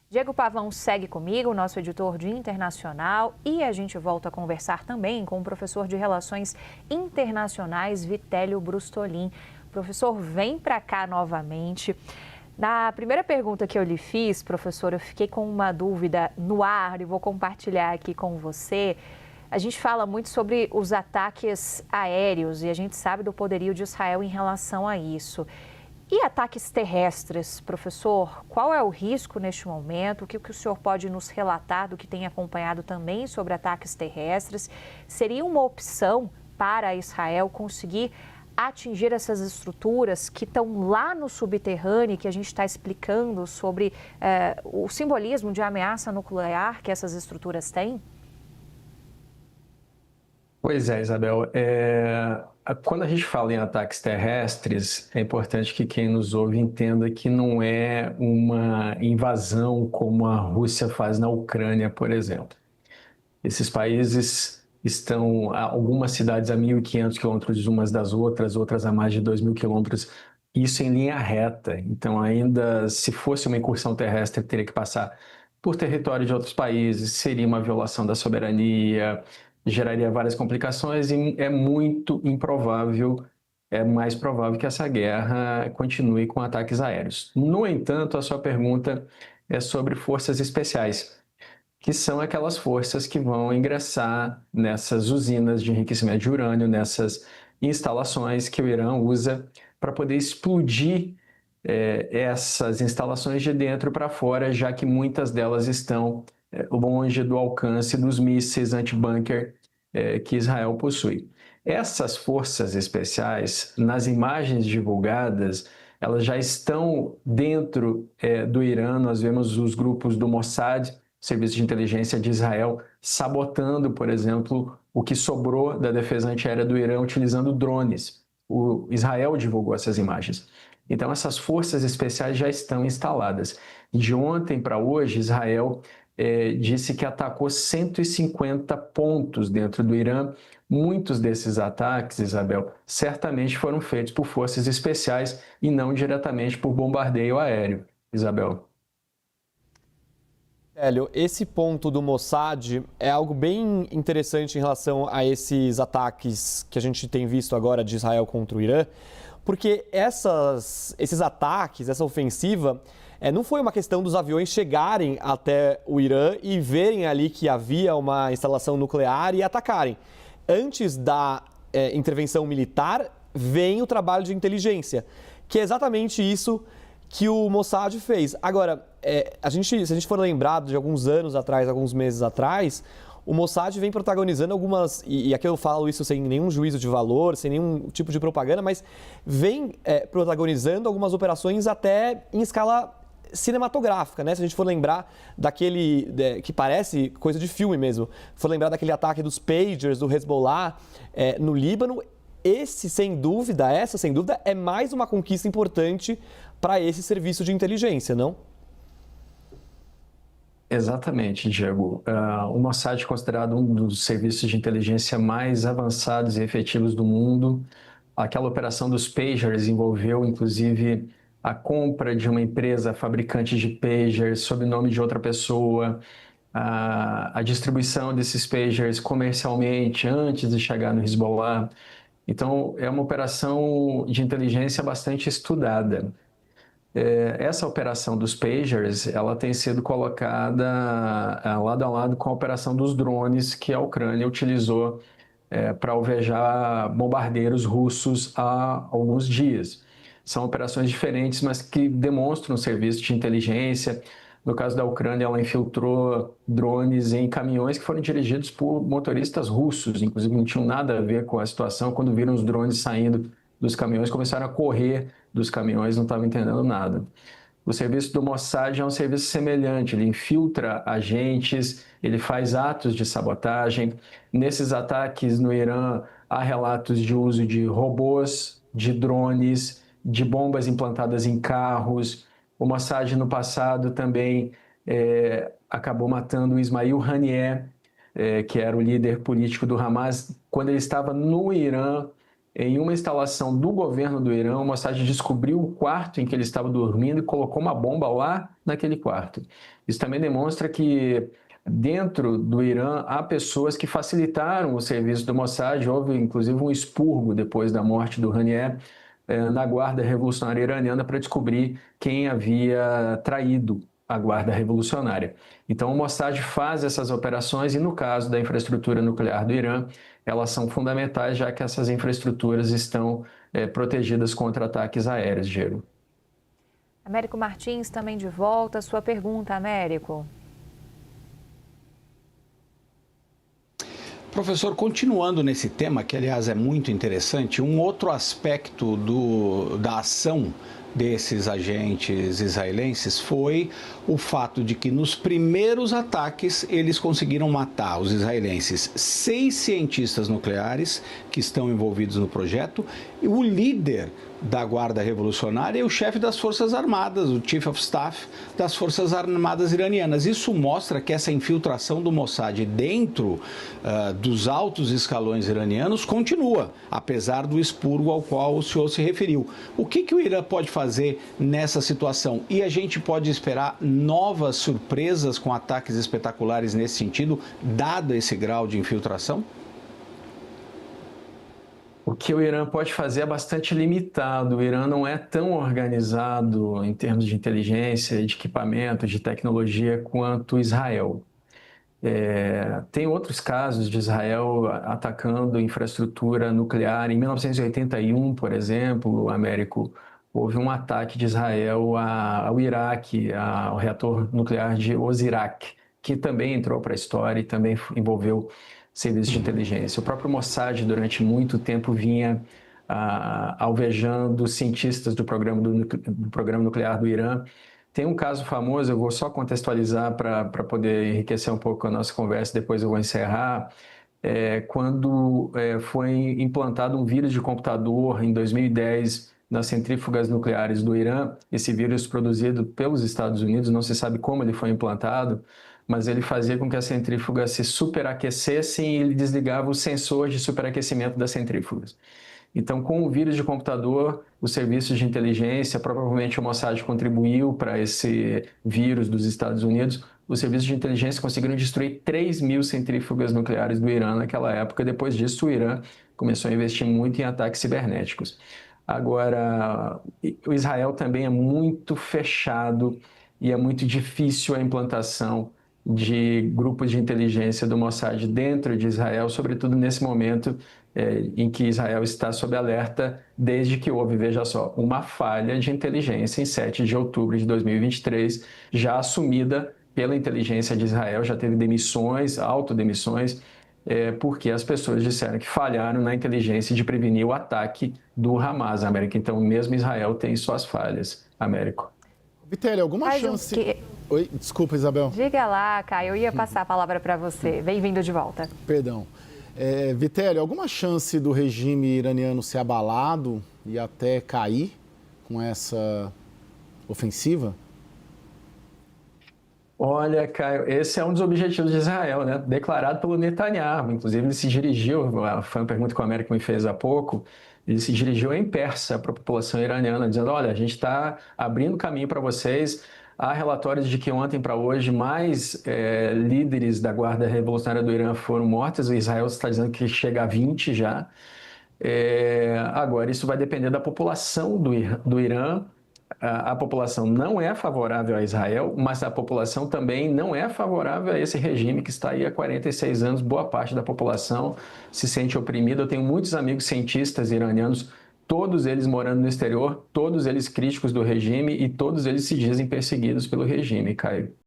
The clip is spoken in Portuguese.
Diego Pavão segue comigo, nosso editor de internacional, e a gente volta a conversar também com o professor de Relações Internacionais, Vitélio Brustolin. Professor, vem para cá novamente. Na primeira pergunta que eu lhe fiz, professor, eu fiquei com uma dúvida no ar e vou compartilhar aqui com você. A gente fala muito sobre os ataques aéreos e a gente sabe do poderio de Israel em relação a isso. E ataques terrestres, professor? Qual é o risco neste momento? O que o senhor pode nos relatar do que tem acompanhado também sobre ataques terrestres? Seria uma opção para Israel conseguir atingir essas estruturas que estão lá no subterrâneo, que a gente está explicando sobre o simbolismo de ameaça nuclear que essas estruturas têm? Pois é, Isabel. Quando a gente fala em ataques terrestres, é importante que quem nos ouve entenda que não é uma invasão como a Rússia faz na Ucrânia, por exemplo. Esses países estão a algumas cidades a 1.500 quilômetros umas das outras, outras a mais de 2.000 quilômetros, isso em linha reta. Então, ainda se fosse uma incursão terrestre, teria que passar por território de outros países, seria uma violação da soberania, geraria várias complicações e é muito improvável, é mais provável que essa guerra continue com ataques aéreos. No entanto, a sua pergunta é sobre forças especiais, que são aquelas forças que vão ingressar nessas usinas de enriquecimento de urânio, nessas instalações que o Irã usa para poder explodir essas instalações de dentro para fora, já que muitas delas estão longe do alcance dos mísseis anti-bunker que Israel possui. Essas forças especiais, nas imagens divulgadas, elas já estão dentro do Irã. Nós vemos os grupos do Mossad, Serviço de Inteligência de Israel, sabotando, por exemplo, o que sobrou da defesa antiaérea do Irã utilizando drones. O Israel divulgou essas imagens. Então, essas forças especiais já estão instaladas. De ontem para hoje, Israel disse que atacou 150 pontos dentro do Irã. Muitos desses ataques, Isabel, certamente foram feitos por forças especiais e não diretamente por bombardeio aéreo, Isabel. Hélio, esse ponto do Mossad é algo bem interessante em relação a esses ataques que a gente tem visto agora de Israel contra o Irã, porque esses ataques, essa ofensiva, não foi uma questão dos aviões chegarem até o Irã e verem ali que havia uma instalação nuclear e atacarem. Antes da intervenção militar, vem o trabalho de inteligência, que é exatamente isso que o Mossad fez. Agora, se a gente for lembrado de alguns anos atrás, alguns meses atrás, o Mossad vem protagonizando algumas, e aqui eu falo isso sem nenhum juízo de valor, sem nenhum tipo de propaganda, mas vem protagonizando algumas operações até em escala cinematográfica, né? Se a gente for lembrar daquele, que parece coisa de filme mesmo, for lembrar daquele ataque dos pagers do Hezbollah no Líbano, essa sem dúvida, é mais uma conquista importante para esse serviço de inteligência, não? Exatamente, Diego. O Mossad é considerado um dos serviços de inteligência mais avançados e efetivos do mundo. Aquela operação dos pagers envolveu, inclusive, a compra de uma empresa fabricante de pagers sob o nome de outra pessoa, a distribuição desses pagers comercialmente antes de chegar no Hezbollah. Então, é uma operação de inteligência bastante estudada. Essa operação dos pagers, ela tem sido colocada lado a lado com a operação dos drones que a Ucrânia utilizou para alvejar bombardeiros russos há alguns dias. São operações diferentes, mas que demonstram um serviço de inteligência. No caso da Ucrânia, ela infiltrou drones em caminhões que foram dirigidos por motoristas russos, inclusive não tinham nada a ver com a situação. Quando viram os drones saindo dos caminhões, começaram a correr dos caminhões, não estavam entendendo nada. O serviço do Mossad é um serviço semelhante, ele infiltra agentes, ele faz atos de sabotagem. Nesses ataques no Irã, há relatos de uso de robôs, de drones, de bombas implantadas em carros. O Mossad, no passado, também acabou matando o Ismail Haniyeh, que era o líder político do Hamas, quando ele estava no Irã, em uma instalação do governo do Irã, o Mossad descobriu o quarto em que ele estava dormindo e colocou uma bomba lá naquele quarto. Isso também demonstra que dentro do Irã há pessoas que facilitaram o serviço do Mossad. Houve inclusive um expurgo depois da morte do Hanieh na Guarda Revolucionária Iraniana para descobrir quem havia traído a Guarda Revolucionária. Então, o Mossad faz essas operações e, no caso da infraestrutura nuclear do Irã, elas são fundamentais, já que essas infraestruturas estão protegidas contra ataques aéreos, Diego. Américo Martins também de volta. Sua pergunta, Américo. Professor, continuando nesse tema, que aliás é muito interessante, um outro aspecto da ação desses agentes israelenses foi o fato de que nos primeiros ataques eles conseguiram matar, os israelenses, 6 cientistas nucleares que estão envolvidos no projeto, e o líder da Guarda Revolucionária e o chefe das Forças Armadas, o Chief of Staff das Forças Armadas iranianas. Isso mostra que essa infiltração do Mossad dentro dos altos escalões iranianos continua, apesar do expurgo ao qual o senhor se referiu. O que o Irã pode fazer nessa situação? E a gente pode esperar novas surpresas com ataques espetaculares nesse sentido, dado esse grau de infiltração? O que o Irã pode fazer é bastante limitado. O Irã não é tão organizado em termos de inteligência, de equipamento, de tecnologia quanto Israel. Tem outros casos de Israel atacando infraestrutura nuclear. Em 1981, por exemplo, Américo, houve um ataque de Israel ao Iraque, ao reator nuclear de Osirak, que também entrou para a história e também envolveu serviços de inteligência. O próprio Mossad, durante muito tempo, vinha alvejando cientistas do programa nuclear do Irã. Tem um caso famoso, eu vou só contextualizar para poder enriquecer um pouco a nossa conversa, depois eu vou encerrar. Quando foi implantado um vírus de computador em 2010 nas centrífugas nucleares do Irã, esse vírus produzido pelos Estados Unidos, não se sabe como ele foi implantado, mas ele fazia com que as centrífugas se superaquecessem e ele desligava os sensores de superaquecimento das centrífugas. Então, com o vírus de computador, os serviços de inteligência, provavelmente o Mossad contribuiu para esse vírus dos Estados Unidos, os serviços de inteligência conseguiram destruir 3.000 centrífugas nucleares do Irã naquela época. Depois disso, o Irã começou a investir muito em ataques cibernéticos. Agora, o Israel também é muito fechado e é muito difícil a implantação de grupos de inteligência do Mossad dentro de Israel, sobretudo nesse momento em que Israel está sob alerta, desde que houve, veja só, uma falha de inteligência em 7 de outubro de 2023, já assumida pela inteligência de Israel, já teve demissões, autodemissões, porque as pessoas disseram que falharam na inteligência de prevenir o ataque do Hamas, América. Então, mesmo Israel tem suas falhas, Américo. Vitelli, alguma chance... Oi, desculpa, Isabel. Diga lá, Caio, eu ia passar a palavra para você. Bem-vindo de volta. Perdão. Vitelli, alguma chance do regime iraniano ser abalado e até cair com essa ofensiva? Olha, Caio, esse é um dos objetivos de Israel, né? Declarado pelo Netanyahu. Inclusive, ele se dirigiu, foi uma pergunta que o Américo me fez há pouco, ele se dirigiu em persa para a população iraniana, dizendo, olha, a gente está abrindo caminho para vocês. Há relatórios de que ontem para hoje mais líderes da Guarda Revolucionária do Irã foram mortos. O Israel está dizendo que chega a 20 já. Agora, isso vai depender da população do Irã. A população não é favorável a Israel, mas a população também não é favorável a esse regime que está aí há 46 anos. Boa parte da população se sente oprimida. Eu tenho muitos amigos cientistas iranianos, todos eles morando no exterior, todos eles críticos do regime e todos eles se dizem perseguidos pelo regime, Caio.